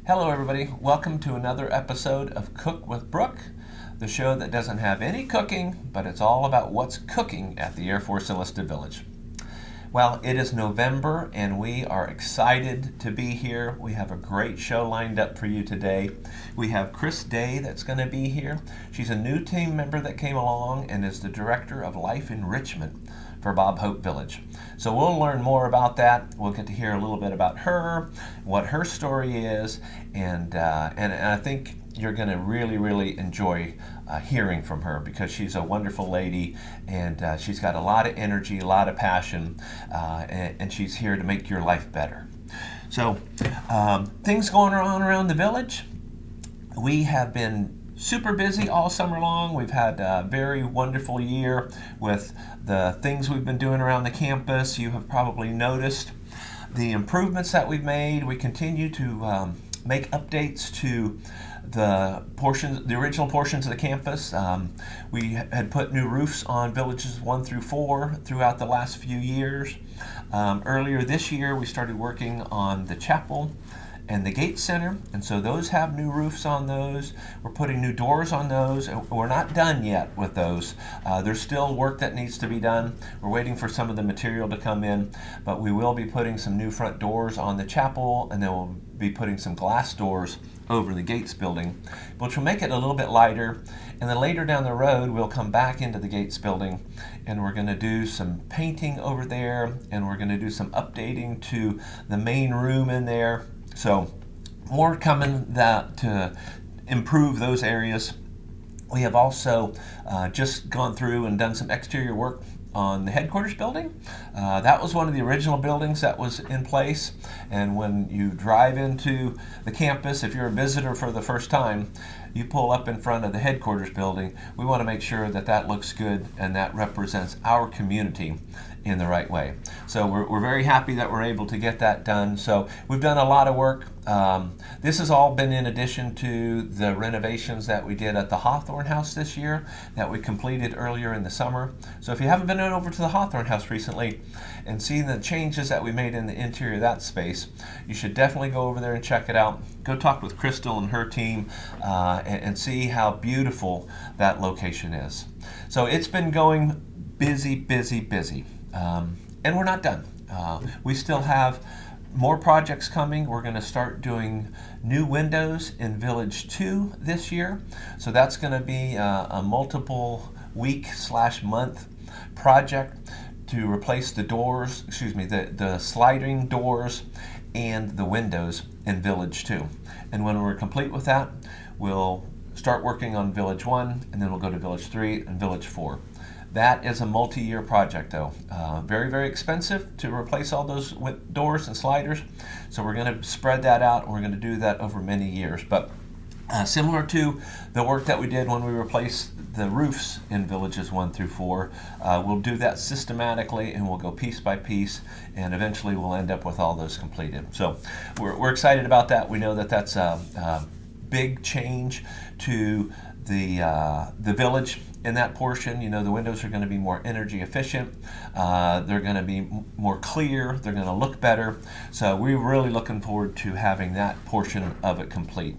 Hello everybody, welcome to another episode of Cook with Brooke, the show that doesn't have any cooking, but it's all about what's cooking at the Air Force Enlisted Village. Well, it is November and we are excited to be here. We have a great show lined up for you today. We have Chris Day that's going to be here. She's a new team member that came along and is the Director of Life Enrichment for Bob Hope Village. So we'll learn more about that. We'll get to hear a little bit about her, what her story is, and I think you're going to really enjoy hearing from her because she's a wonderful lady and she's got a lot of energy, a lot of passion, and she's here to make your life better. So things going on around the village. We have been super busy all summer long. We've had a very wonderful year with the things we've been doing around the campus. You have probably noticed the improvements that we've made. We continue to make updates to the original portions of the campus. We had put new roofs on villages 1 through 4 throughout the last few years. Earlier this year, we started working on the chapel and the Gate Center, and so those have new roofs on those. We're putting new doors on those, and we're not done yet with those. There's still work that needs to be done. We're waiting for some of the material to come in, but we will be putting some new front doors on the chapel, and then we'll be putting some glass doors over the Gates building, which will make it a little bit lighter. And then later down the road, we'll come back into the Gates building, and we're going to do some painting over there, and we're going to do some updating to the main room in there. So more coming to improve those areas. We have also just gone through and done some exterior work on the headquarters building. That was one of the original buildings that was in place, and when you drive into the campus, if you're a visitor for the first time, you pull up in front of the headquarters building. We want to make sure that that looks good and that represents our community in the right way. So we're very happy that we're able to get that done. So we've done a lot of work. This has all been in addition to the renovations that we did at the Hawthorne House this year that we completed earlier in the summer. So if you haven't been over to the Hawthorne House recently and seen the changes that we made in the interior of that space, you should definitely go over there and check it out. Go talk with Crystal and her team and see how beautiful that location is. So it's been going busy. And we're not done. We still have more projects coming. We're going to start doing new windows in Village 2 this year. So that's going to be a multiple week/month project to replace the doors, the sliding doors and the windows in Village 2. And when we're complete with that, we'll start working on Village 1, and then we'll go to Village 3 and Village 4. That is a multi-year project though. Very expensive to replace all those doors and sliders. So we're going to spread that out, and we're going to do that over many years. But similar to the work that we did when we replaced the roofs in Villages 1 through 4, we'll do that systematically, and we'll go piece by piece, and eventually we'll end up with all those completed. So we're excited about that. We know that that's a big change to the village. In that portion, you know, the windows are going to be more energy efficient. They're going to be more clear. They're going to look better. So we're really looking forward to having that portion of it complete.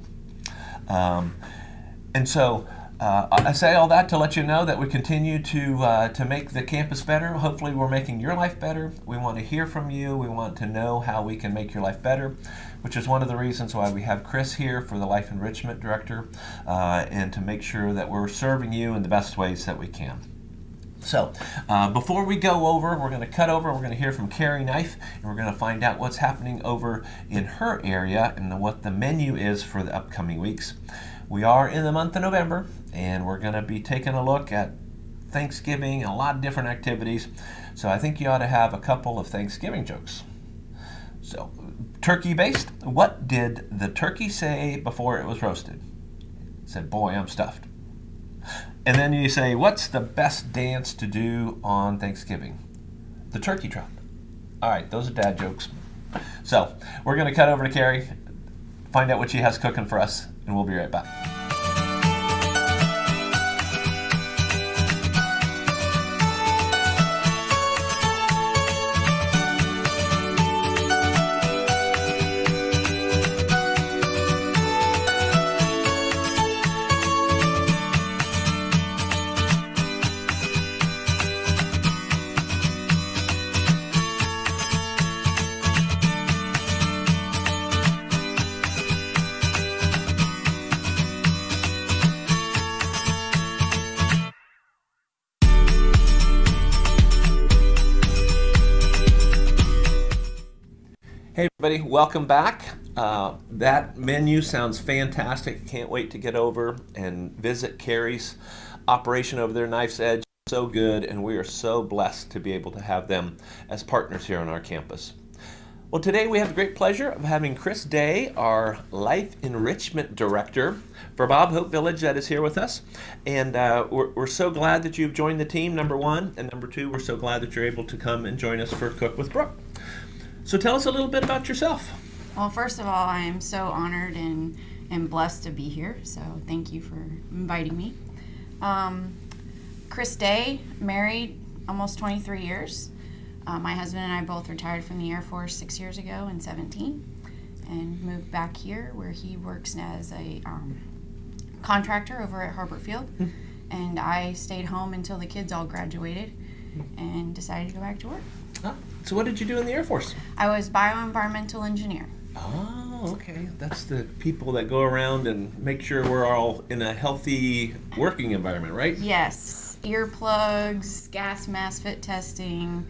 And so I say all that to let you know that we continue to make the campus better. Hopefully we're making your life better. We want to hear from you. We want to know how we can make your life better, which is one of the reasons why we have Chris here for the Life Enrichment Director, and to make sure that we're serving you in the best ways that we can. So before we go over, we're going to cut over, we're going to hear from Carrie Knife, and we're going to find out what's happening over in her area and what the menu is for the upcoming weeks. We are in the month of November, and we're going to be taking a look at Thanksgiving and a lot of different activities. So I think you ought to have a couple of Thanksgiving jokes. So, turkey based, what did the turkey say before it was roasted? It said, "Boy, I'm stuffed." And then you say, what's the best dance to do on Thanksgiving? The turkey trot. All right, those are dad jokes. So we're going to cut over to Carrie, find out what she has cooking for us, and we'll be right back. Everybody, welcome back. That menu sounds fantastic. Can't wait to get over and visit Carrie's operation over there, Knife's Edge. So good, and we are so blessed to be able to have them as partners here on our campus. Well, today we have the great pleasure of having Chris Day, our Life Enrichment Director for Bob Hope Village, that is here with us. And we're so glad that you've joined the team, number one. And number two, we're so glad that you're able to come and join us for Cook with Brooke. So tell us a little bit about yourself. Well, first of all, I am so honored and blessed to be here. So thank you for inviting me. Chris Day, married almost 23 years. My husband and I both retired from the Air Force 6 years ago in 17 and moved back here where he works as a contractor over at Harbor Field. And I stayed home until the kids all graduated and decided to go back to work. So what did you do in the Air Force? I was bioenvironmental engineer. Oh, okay. That's the people that go around and make sure we're all in a healthy working environment, right? Yes. Earplugs, gas mask fit testing,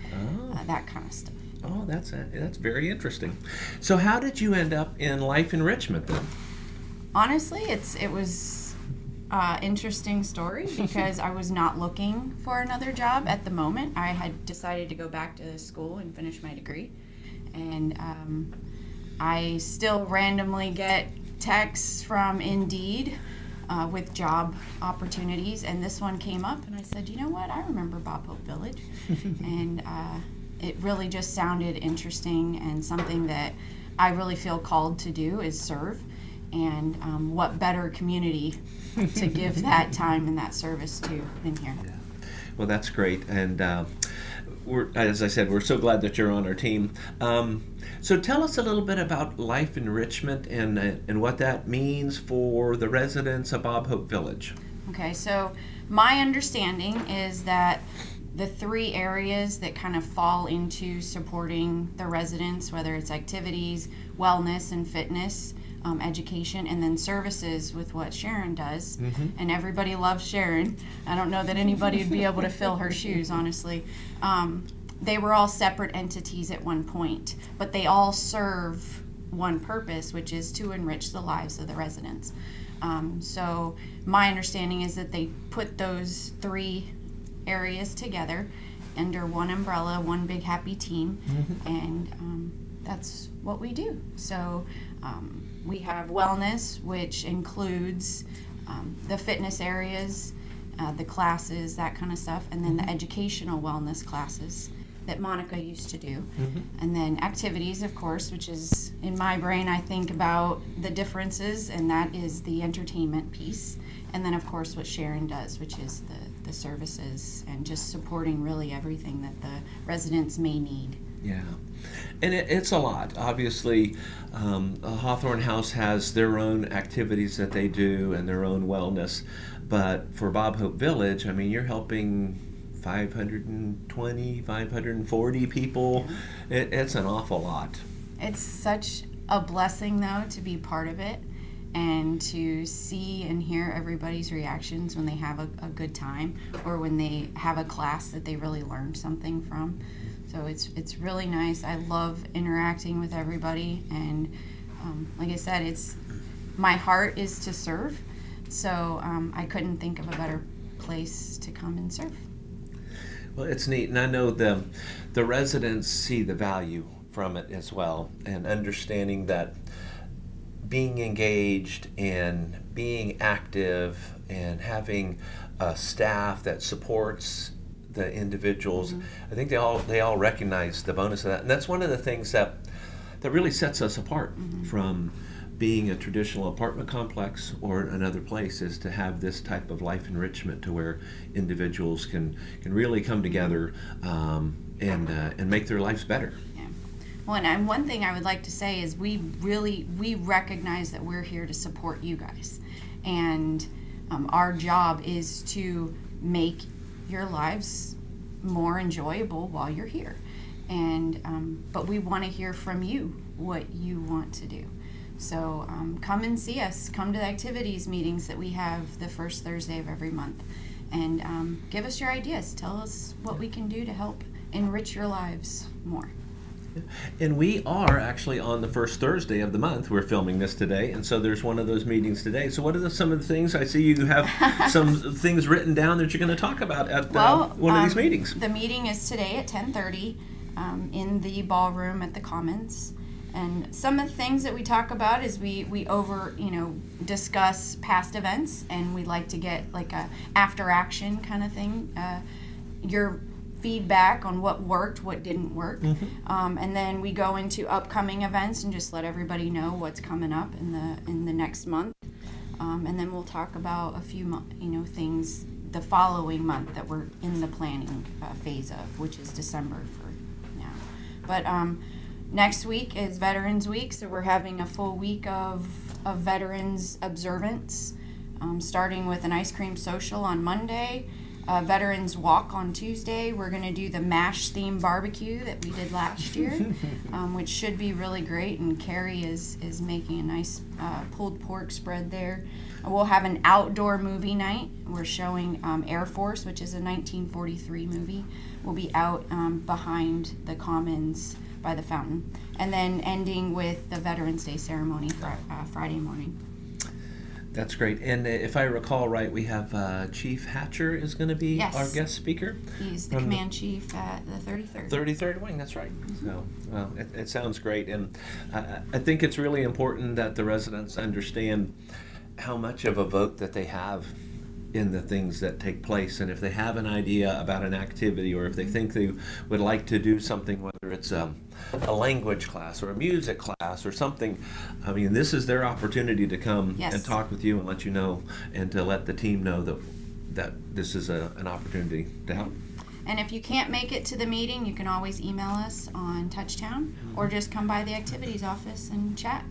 that kind of stuff. Oh, that's very interesting. So how did you end up in Life Enrichment then? Honestly, it was an interesting story because I was not looking for another job at the moment. I had decided to go back to school and finish my degree. And I still randomly get texts from Indeed with job opportunities, and this one came up, and I said, you know what, I remember Bob Hope Village. And it really just sounded interesting and something that I really feel called to do is serve. And what better community to give that time and that service to than here. Yeah. Well, that's great. And as I said, we're so glad that you're on our team. So tell us a little bit about Life Enrichment and what that means for the residents of Bob Hope Village. Okay, so my understanding is that the three areas that kind of fall into supporting the residents, whether it's activities, wellness and fitness, education, and then services with what Sharon does. And everybody loves Sharon. I don't know that anybody would be able to fill her shoes, honestly. They were all separate entities at one point, but they all serve one purpose, which is to enrich the lives of the residents. So my understanding is that they put those three areas together under one umbrella, one big happy team, and that's what we do. So we have wellness, which includes the fitness areas, the classes, that kind of stuff, and then the educational wellness classes that Monica used to do. And then activities, of course, which is, in my brain, I think about the differences, and that is the entertainment piece. And then, of course, what Sharon does, which is the services and just supporting really everything that the residents may need. Yeah, and it's a lot. Obviously, Hawthorne House has their own activities that they do and their own wellness. But for Bob Hope Village, I mean, you're helping 520, 540 people. It's an awful lot. It's such a blessing, though, to be part of it and to see and hear everybody's reactions when they have a good time or when they have a class that they really learned something from. So it's really nice. I love interacting with everybody, and like I said, my heart is to serve. So I couldn't think of a better place to come and serve. Well, it's neat, and I know the residents see the value from it as well, and understanding that being engaged and being active and having a staff that supports the individuals, I think they all recognize the bonus of that, and that's one of the things that really sets us apart from being a traditional apartment complex or another place, is to have this type of life enrichment to where individuals can really come together and make their lives better. Yeah. Well, and one thing I would like to say is we recognize that we're here to support you guys, and our job is to make your lives more enjoyable while you're here, and but we want to hear from you what you want to do. So come and see us. Come to the activities meetings that we have the first Thursday of every month, and give us your ideas. Tell us what we can do to help enrich your lives more. And we are actually on the first Thursday of the month. We're filming this today, and so there's one of those meetings today. So what are some of the things? I see you have some things written down that you're going to talk about at one of these meetings. The meeting is today at 10:30 in the ballroom at the Commons. And some of the things that we talk about is we discuss past events, and we like to get like a after action kind of thing. Your feedback on what worked, what didn't work, and then we go into upcoming events and just let everybody know what's coming up in the next month, and then we'll talk about a few things the following month that we're in the planning phase of, which is December for now. But next week is Veterans Week, so we're having a full week of Veterans observance, starting with an ice cream social on Monday, Veterans Walk on Tuesday. We're going to do the MASH theme barbecue that we did last year, which should be really great, and Carrie is making a nice pulled pork spread there. We'll have an outdoor movie night. We're showing Air Force, which is a 1943 movie. We'll be out behind the Commons by the fountain, and then ending with the Veterans Day ceremony Friday morning. That's great. And if I recall right, we have Chief Hatcher is going to be our guest speaker. He's the command chief at the 33rd. 33rd Wing, that's right. So, well, it sounds great. And I think it's really important that the residents understand how much of a vote that they have in the things that take place. And if they have an idea about an activity, or if they think they would like to do something, whether it's a language class or a music class or something, I mean, this is their opportunity to come and talk with you and let you know, and to let the team know that this is an opportunity to help. And if you can't make it to the meeting, you can always email us on Touchtown, or just come by the activities office and chat.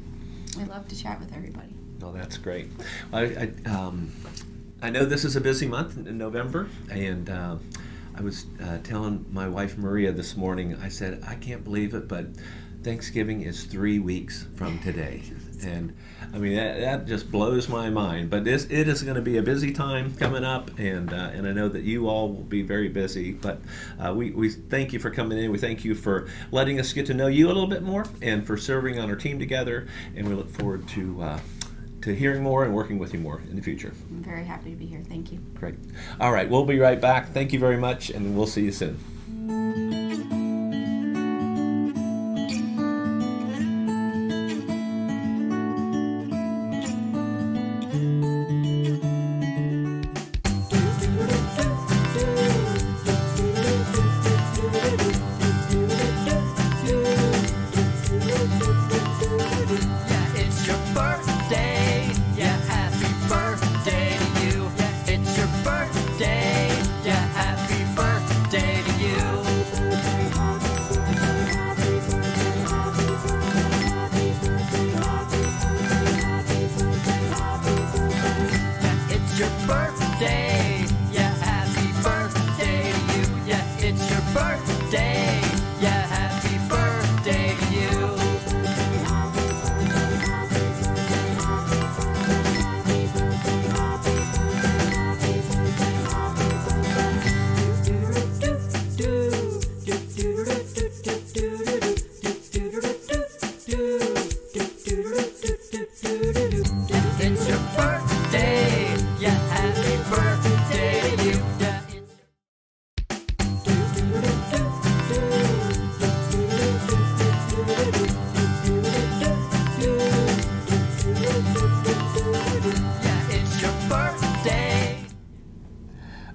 We love to chat with everybody. Oh, that's great. I know this is a busy month in November, and I was telling my wife Maria this morning, I said, I can't believe it, but Thanksgiving is 3 weeks from today. And I mean, that just blows my mind. But it is going to be a busy time coming up, and I know that you all will be very busy. But we thank you for coming in. We thank you for letting us get to know you a little bit more, and for serving on our team together. And we look forward to hearing more and working with you more in the future. I'm very happy to be here. Thank you. Great. All right, we'll be right back. Thank you very much, and we'll see you soon.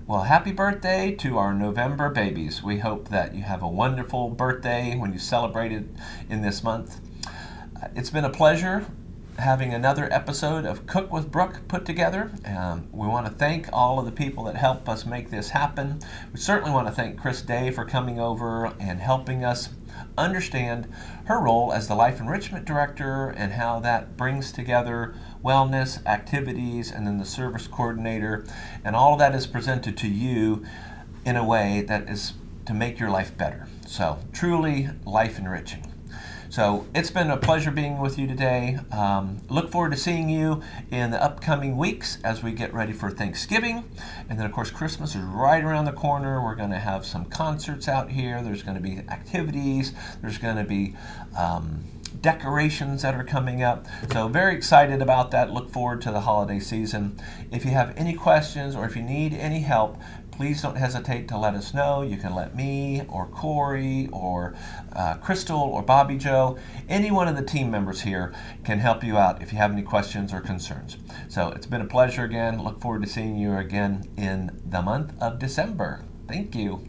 Well, happy birthday to our November babies. We hope that you have a wonderful birthday when you celebrate it in this month. It's been a pleasure having another episode of Cook with Brooke put together. We want to thank all of the people that help us make this happen. We certainly want to thank Chris Day for coming over and helping us understand her role as the Life Enrichment Director, and how that brings together wellness, activities, and then the service coordinator, and all of that is presented to you in a way that is to make your life better. So truly life enriching. So it's been a pleasure being with you today. Look forward to seeing you in the upcoming weeks as we get ready for Thanksgiving. And then, of course, Christmas is right around the corner. We're going to have some concerts out here. There's going to be activities. There's going to be decorations that are coming up. So very excited about that. Look forward to the holiday season. If you have any questions or if you need any help, please don't hesitate to let us know. You can let me or Corey or Crystal or Bobby Joe, any one of the team members here can help you out if you have any questions or concerns. So it's been a pleasure again. Look forward to seeing you again in the month of December. Thank you.